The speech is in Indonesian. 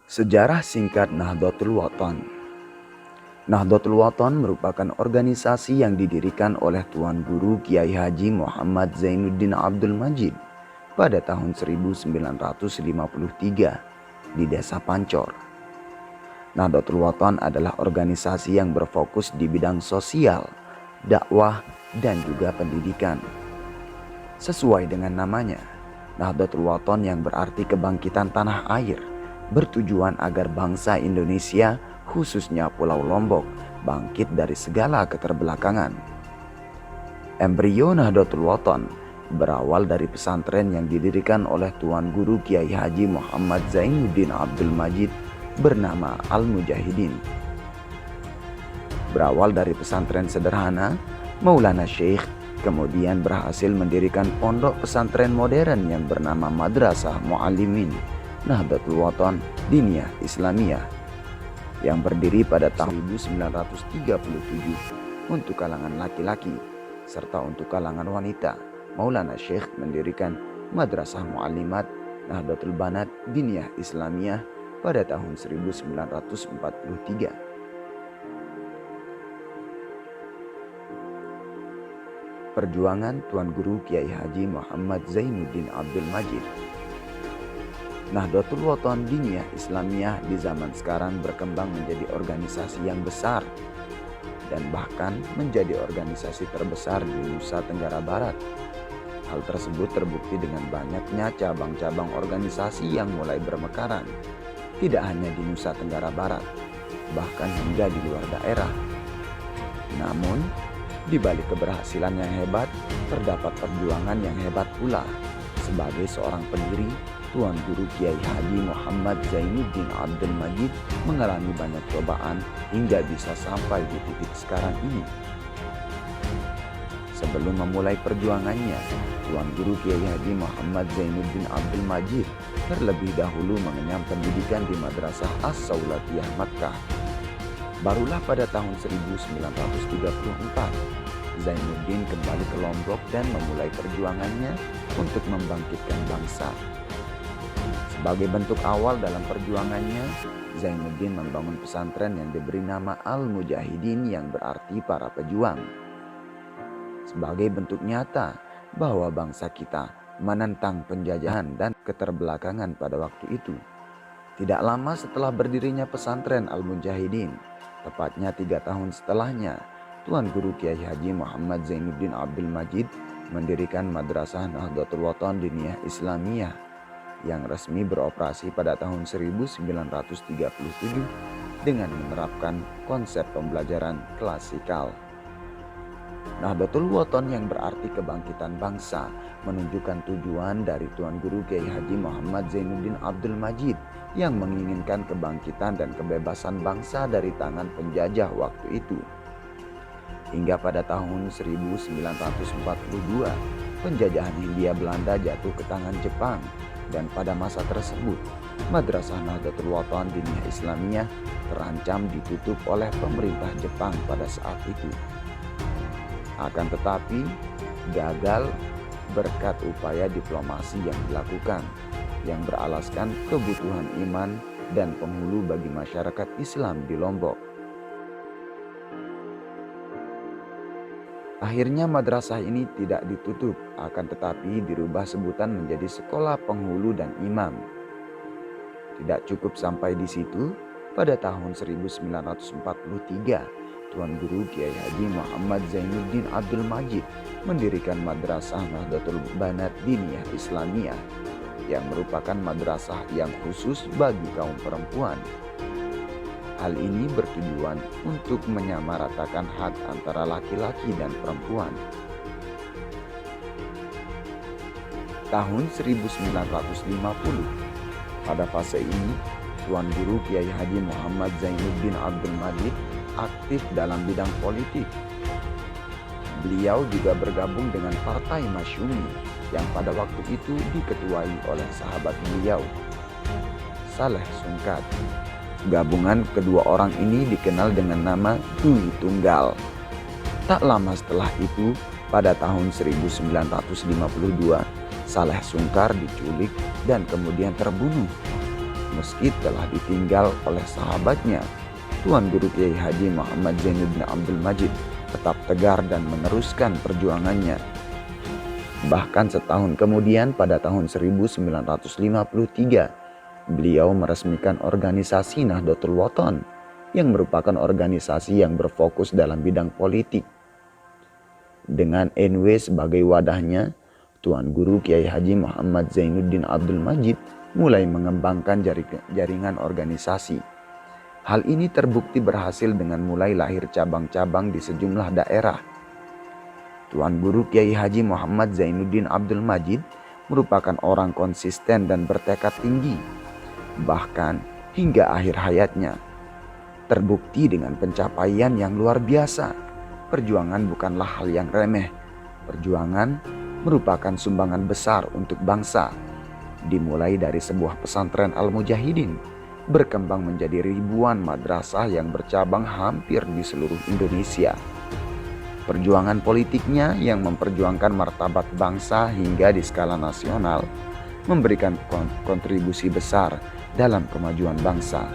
Sejarah singkat Nahdlatul Wathon. Nahdlatul Wathon merupakan organisasi yang didirikan oleh Tuan Guru Kiai Haji Muhammad Zainuddin Abdul Majid pada tahun 1953 di Desa Pancor. Nahdlatul Wathon adalah organisasi yang berfokus di bidang sosial, dakwah, dan juga pendidikan. Sesuai dengan namanya, Nahdlatul Wathon yang berarti kebangkitan tanah air, bertujuan agar bangsa Indonesia, khususnya Pulau Lombok, bangkit dari segala keterbelakangan. Embrio Nahdlatul Wathon berawal dari pesantren yang didirikan oleh Tuan Guru Kiai Haji Muhammad Zainuddin Abdul Majid bernama Al-Mujahidin. Berawal dari pesantren sederhana, Maulana Syekh kemudian berhasil mendirikan pondok pesantren modern yang bernama Madrasah Muallimin Nahdlatul Wathon Diniyah Islamiyah yang berdiri pada tahun 1937 untuk kalangan laki-laki serta untuk kalangan wanita. Maulana Syekh mendirikan Madrasah Muallimat Nahdlatul Banat Diniyah Islamiyah pada tahun 1943. Perjuangan Tuan Guru Kiai Haji Muhammad Zainuddin Abdul Majid. Nahdlatul Wathon Diniyah Islamiyah di zaman sekarang berkembang menjadi organisasi yang besar dan bahkan menjadi organisasi terbesar di Nusa Tenggara Barat. Hal tersebut terbukti dengan banyaknya cabang-cabang organisasi yang mulai bermekaran, tidak hanya di Nusa Tenggara Barat, bahkan hingga di luar daerah. Namun, di balik keberhasilan yang hebat, terdapat perjuangan yang hebat pula. Sebagai seorang pendiri, Tuan Guru Kiai Haji Muhammad Zainuddin Abdul Majid mengalami banyak cobaan hingga bisa sampai di titik sekarang ini. Sebelum memulai perjuangannya, Tuan Guru Kiai Haji Muhammad Zainuddin Abdul Majid terlebih dahulu mengenyam pendidikan di Madrasah As-Saulatiyah Makkah. Barulah pada tahun 1934, Zainuddin kembali ke Lombok dan memulai perjuangannya untuk membangkitkan bangsa. Sebagai bentuk awal dalam perjuangannya, Zainuddin membangun pesantren yang diberi nama Al-Mujahidin yang berarti para pejuang. Sebagai bentuk nyata bahwa bangsa kita menentang penjajahan dan keterbelakangan pada waktu itu. Tidak lama setelah berdirinya pesantren Al-Mujahidin, tepatnya 3 tahun setelahnya, Tuan Guru Kiai Haji Muhammad Zainuddin Abdul Majid mendirikan Madrasah Nahdlatul Wathon Diniyah Islamiyah yang resmi beroperasi pada tahun 1937 dengan menerapkan konsep pembelajaran klasikal. Nahdlatul Wathon yang berarti kebangkitan bangsa menunjukkan tujuan dari Tuan Guru Kiai Haji Muhammad Zainuddin Abdul Majid yang menginginkan kebangkitan dan kebebasan bangsa dari tangan penjajah waktu itu. Hingga pada tahun 1942, penjajahan Hindia Belanda jatuh ke tangan Jepang, dan pada masa tersebut, Madrasah Nahdlatul Wathon Diniyah Islamiyah terancam ditutup oleh pemerintah Jepang pada saat itu. Akan tetapi, gagal berkat upaya diplomasi yang dilakukan, yang beralaskan kebutuhan iman dan penghulu bagi masyarakat Islam di Lombok. Akhirnya madrasah ini tidak ditutup, akan tetapi dirubah sebutan menjadi sekolah penghulu dan imam. Tidak cukup sampai di situ, pada tahun 1943, Tuan Guru Kiai Haji Muhammad Zainuddin Abdul Majid mendirikan Madrasah Nahdlatul Banat Diniyah Islamiyah yang merupakan madrasah yang khusus bagi kaum perempuan. Hal ini bertujuan untuk menyamaratakan hak antara laki-laki dan perempuan. Tahun 1950, pada fase ini, Tuan Guru Kiai Haji Muhammad Zainuddin Abdul Majid aktif dalam bidang politik. Beliau juga bergabung dengan Partai Masyumi yang pada waktu itu diketuai oleh sahabat beliau, Saleh Sungkad. Gabungan kedua orang ini dikenal dengan nama Dui Tunggal. Tak lama setelah itu, pada tahun 1952, Saleh Sungkar diculik dan kemudian terbunuh. meski telah ditinggal oleh sahabatnya, Tuan Guru Kiai Haji Muhammad Zainuddin Abdul Majid tetap tegar dan meneruskan perjuangannya. Bahkan setahun kemudian pada tahun 1953, beliau meresmikan organisasi Nahdlatul Wathon yang merupakan organisasi yang berfokus dalam bidang politik. Dengan NW sebagai wadahnya, Tuan Guru Kiai Haji Muhammad Zainuddin Abdul Majid mulai mengembangkan jaringan organisasi. Hal ini terbukti berhasil dengan mulai lahir cabang-cabang di sejumlah daerah. Tuan Guru Kiai Haji Muhammad Zainuddin Abdul Majid merupakan orang konsisten dan bertekad tinggi, bahkan hingga akhir hayatnya. Terbukti dengan pencapaian yang luar biasa. Perjuangan bukanlah hal yang remeh. Perjuangan merupakan sumbangan besar untuk bangsa. Dimulai dari sebuah pesantren Al-Mujahidin, berkembang menjadi ribuan madrasah yang bercabang hampir di seluruh Indonesia. Perjuangan politiknya yang memperjuangkan martabat bangsa hingga di skala nasional memberikan kontribusi besar dalam kemajuan bangsa.